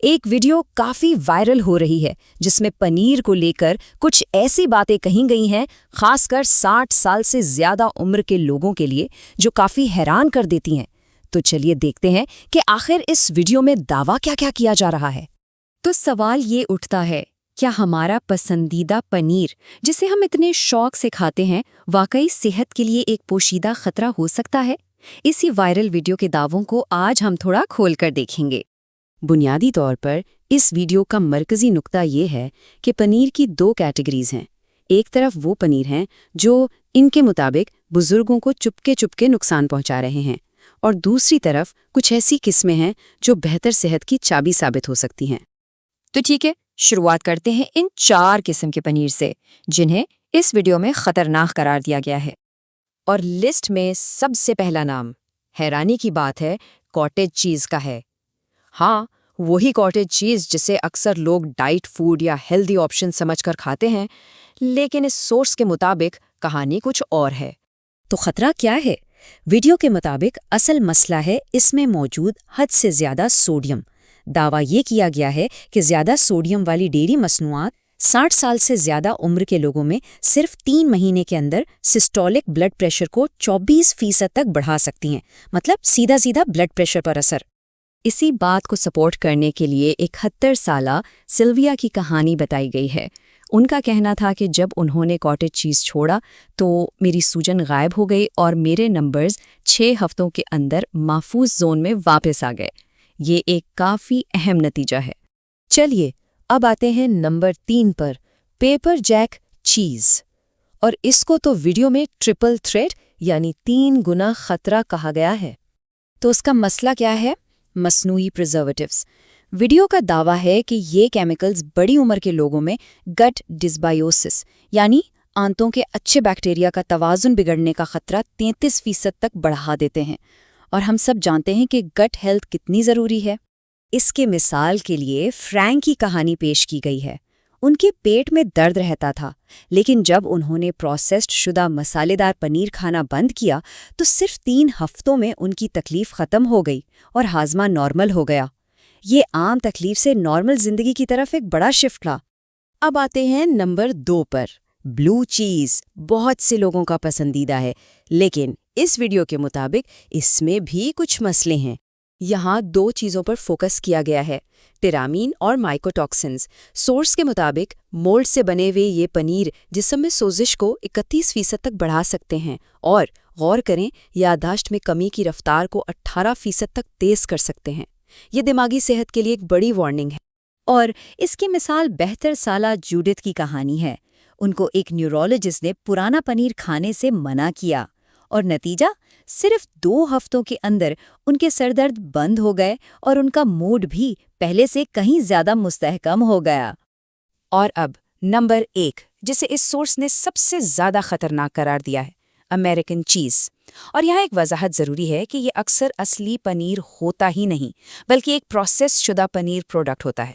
ایک ویڈیو کافی وائرل ہو رہی ہے جس میں پنیر کو لے کر کچھ ایسی باتیں کہیں گئی ہیں، خاص کر 60 سال سے زیادہ عمر کے لوگوں کے لیے، جو کافی حیران کر دیتی ہیں۔ تو چلیے دیکھتے ہیں کہ آخر اس ویڈیو میں دعویٰ کیا کیا جا رہا ہے۔ تو سوال یہ اٹھتا ہے، کیا ہمارا پسندیدہ پنیر، جسے ہم اتنے شوق سے کھاتے ہیں، واقعی صحت کے لیے ایک پوشیدہ خطرہ ہو سکتا ہے؟ اسی وائرل ویڈیو کے دعووں کو آج ہم تھوڑا کھول کر دیکھیں گے۔ بنیادی طور پر اس ویڈیو کا مرکزی نقطہ یہ ہے کہ پنیر کی 2 کیٹیگریز ہیں۔ ایک طرف وہ پنیر ہیں جو ان کے مطابق بزرگوں کو چپکے نقصان پہنچا رہے ہیں، اور دوسری طرف کچھ ایسی قسمیں ہیں جو بہتر صحت کی چابی ثابت ہو سکتی ہیں۔ تو ٹھیک ہے، شروعات کرتے ہیں ان 4 قسم کے پنیر سے جنہیں اس ویڈیو میں خطرناک قرار دیا گیا ہے۔ اور لسٹ میں سب سے پہلا نام، حیرانی کی بات ہے، کاٹیج چیز کا ہے۔ ہاں، وہی کاٹیج چیز جسے اکثر لوگ ڈائٹ فوڈ یا ہیلدی آپشن سمجھ کر کھاتے ہیں، لیکن اس سورس کے مطابق کہانی کچھ اور ہے۔ تو خطرہ کیا ہے؟ ویڈیو کے مطابق اصل مسئلہ ہے اس میں موجود حد سے زیادہ سوڈیم۔ دعویٰ یہ کیا گیا ہے کہ زیادہ سوڈیم والی ڈیری مصنوعات 60 سال سے زیادہ عمر کے لوگوں میں صرف 3 مہینے کے اندر سسٹولک بلڈ پریشر کو 24% تک بڑھا سکتی ہیں، مطلب سیدھا بلڈ پریشر پر اثر۔ اسی بات کو سپورٹ کرنے کے لیے ایک 71 سالہ سلویا کی کہانی بتائی گئی ہے۔ ان کا کہنا تھا کہ جب انہوں نے کاٹیج چیز چھوڑا تو میری سوجن غائب ہو گئی اور میرے نمبرز 6 ہفتوں کے اندر محفوظ زون میں واپس آ گئے۔ یہ ایک کافی اہم نتیجہ ہے۔ چلیے اب آتے ہیں نمبر 3 پر، پیپر جیک چیز۔ اور اس کو تو ویڈیو میں ٹرپل تھریٹ یعنی 3 گنا خطرہ کہا گیا ہے۔ تو اس کا مسئلہ کیا ہے؟ مصنوعی پریزرویٹیوز۔ ویڈیو کا دعویٰ ہے کہ یہ کیمیکلز بڑی عمر کے لوگوں میں گٹ ڈسبائیوسس یعنی آنتوں کے اچھے بیکٹیریا کا توازن بگڑنے کا خطرہ 33% تک بڑھا دیتے ہیں، اور ہم سب جانتے ہیں کہ گٹ ہیلتھ کتنی ضروری ہے۔ اس کے مثال کے لیے فرینک کی کہانی پیش کی گئی ہے۔ ان کے پیٹ میں درد رہتا تھا، لیکن جب انہوں نے پروسیسڈ شدہ مسالے دار پنیر کھانا بند کیا تو صرف 3 ہفتوں میں ان کی تکلیف ختم ہو گئی اور ہاضمہ نارمل ہو گیا۔ یہ عام تکلیف سے نارمل زندگی کی طرف ایک بڑا شفٹ لا۔ اب آتے ہیں نمبر 2 پر، بلو چیز۔ بہت سے لوگوں کا پسندیدہ ہے، لیکن اس ویڈیو کے مطابق اس میں بھی کچھ مسئلے ہیں۔ یہاں 2 چیزوں پر فوکس کیا گیا ہے، ٹیرامین اور مائکوٹاکسنز۔ سورس کے مطابق مولڈ سے بنے ہوئے یہ پنیر جسم میں سوزش کو 31% تک بڑھا سکتے ہیں، اور غور کریں، یادداشت میں کمی کی رفتار کو 18% تک تیز کر سکتے ہیں۔ یہ دماغی صحت کے لیے ایک بڑی وارننگ ہے۔ اور اس کی مثال بہتر سالہ جوڈتھ کی کہانی ہے۔ ان کو ایک نیورولوجسٹ نے پرانا پنیر کھانے سے منع کیا، اور نتیجہ صرف 2 ہفتوں کے اندر ان کے سر درد بند ہو گئے اور ان کا موڈ بھی پہلے سے کہیں زیادہ مستحکم ہو گیا۔ اور اب نمبر 1، جسے اس سورس نے سب سے زیادہ خطرناک قرار دیا ہے، امریکن چیز۔ اور یہاں ایک وضاحت ضروری ہے کہ یہ اکثر اصلی پنیر ہوتا ہی نہیں، بلکہ ایک پروسیس شدہ پنیر پروڈکٹ ہوتا ہے۔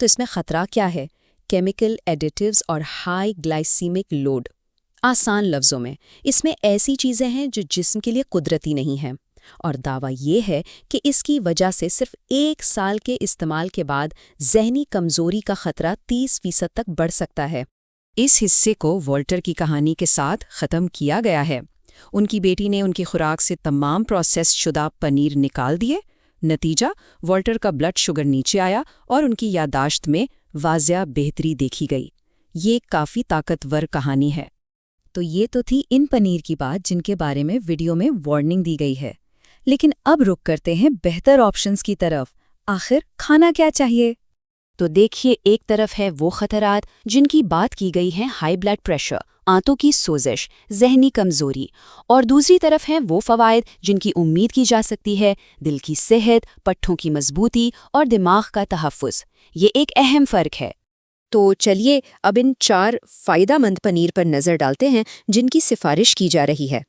تو اس میں خطرہ کیا ہے؟ کیمیکل ایڈیٹیوز اور ہائی گلائسیمک لوڈ۔ آسان لفظوں میں، اس میں ایسی چیزیں ہیں جو جسم کے لیے قدرتی نہیں ہیں، اور دعویٰ یہ ہے کہ اس کی وجہ سے صرف 1 سال کے استعمال کے بعد ذہنی کمزوری کا خطرہ 30% تک بڑھ سکتا ہے۔ اس حصے کو والٹر کی کہانی کے ساتھ ختم کیا گیا ہے۔ ان کی بیٹی نے ان کی خوراک سے تمام پروسیس شدہ پنیر نکال دیے، نتیجہ والٹر کا بلڈ شوگر نیچے آیا اور ان کی یادداشت میں واضح بہتری دیکھی گئی۔ یہ کافی طاقتور کہانی ہے۔ تو یہ تو تھی ان پنیر کی بات جن کے بارے میں ویڈیو میں وارننگ دی گئی ہے، لیکن اب رک کرتے ہیں بہتر آپشنز کی طرف۔ آخر کھانا کیا چاہیے؟ تو دیکھیے، ایک طرف ہے وہ خطرات جن کی بات کی گئی ہے، ہائی بلڈ پریشر، آنتوں کی سوزش، ذہنی کمزوری، اور دوسری طرف ہیں وہ فوائد جن کی امید کی جا سکتی ہے، دل کی صحت، پٹھوں کی مضبوطی اور دماغ کا تحفظ۔ یہ ایک اہم فرق ہے۔ تو چلیے اب ان 4 فائدہ مند پنیر پر نظر ڈالتے ہیں جن کی سفارش کی جا رہی ہے۔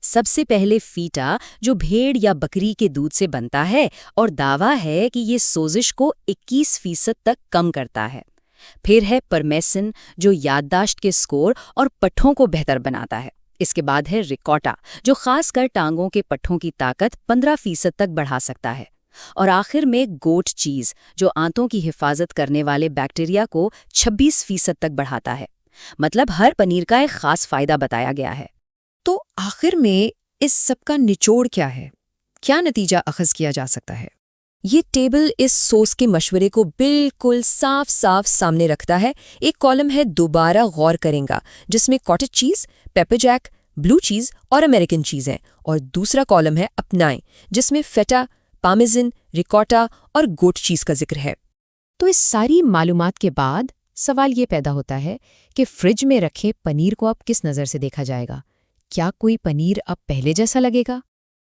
سب سے پہلے فیٹا، جو بھیڑ یا بکری کے دودھ سے بنتا ہے اور دعویٰ ہے کہ یہ سوزش کو 21% تک کم کرتا ہے۔ پھر ہے پرمیسن، جو یادداشت کے سکور اور پٹھوں کو بہتر بناتا ہے۔ اس کے بعد ہے ریکوٹا، جو خاص کر ٹانگوں کے پٹھوں کی طاقت 15% تک بڑھا سکتا ہے۔ اور آخر میں گوٹ چیز، جو آنتوں کی حفاظت کرنے والے بیکٹیریا کو 26% تک بڑھاتا ہے۔ مطلب ہر پنیر کا ایک خاص فائدہ بتایا گیا ہے۔ تو آخر میں اس سب کا نچوڑ کیا ہے؟ کیا نتیجہ اخذ کیا جا سکتا ہے؟ یہ ٹیبل اس سوس کے مشورے کو بالکل صاف سامنے رکھتا ہے۔ ایک کالم ہے دوبارہ غور کریں گا، جس میں کاٹیج چیز، پیپر جیک، بلو چیز اور امریکن چیز ہیں، اور دوسرا کالم ہے اپنائیں، جس میں فیٹا، پارمیزن، ریکوٹا اور گوٹ چیز کا ذکر ہے۔ تو اس ساری معلومات کے بعد سوال یہ پیدا ہوتا ہے کہ فریج میں رکھے پنیر کو اب کس نظر سے دیکھا جائے گا؟ کیا کوئی پنیر اب پہلے جیسا لگے گا؟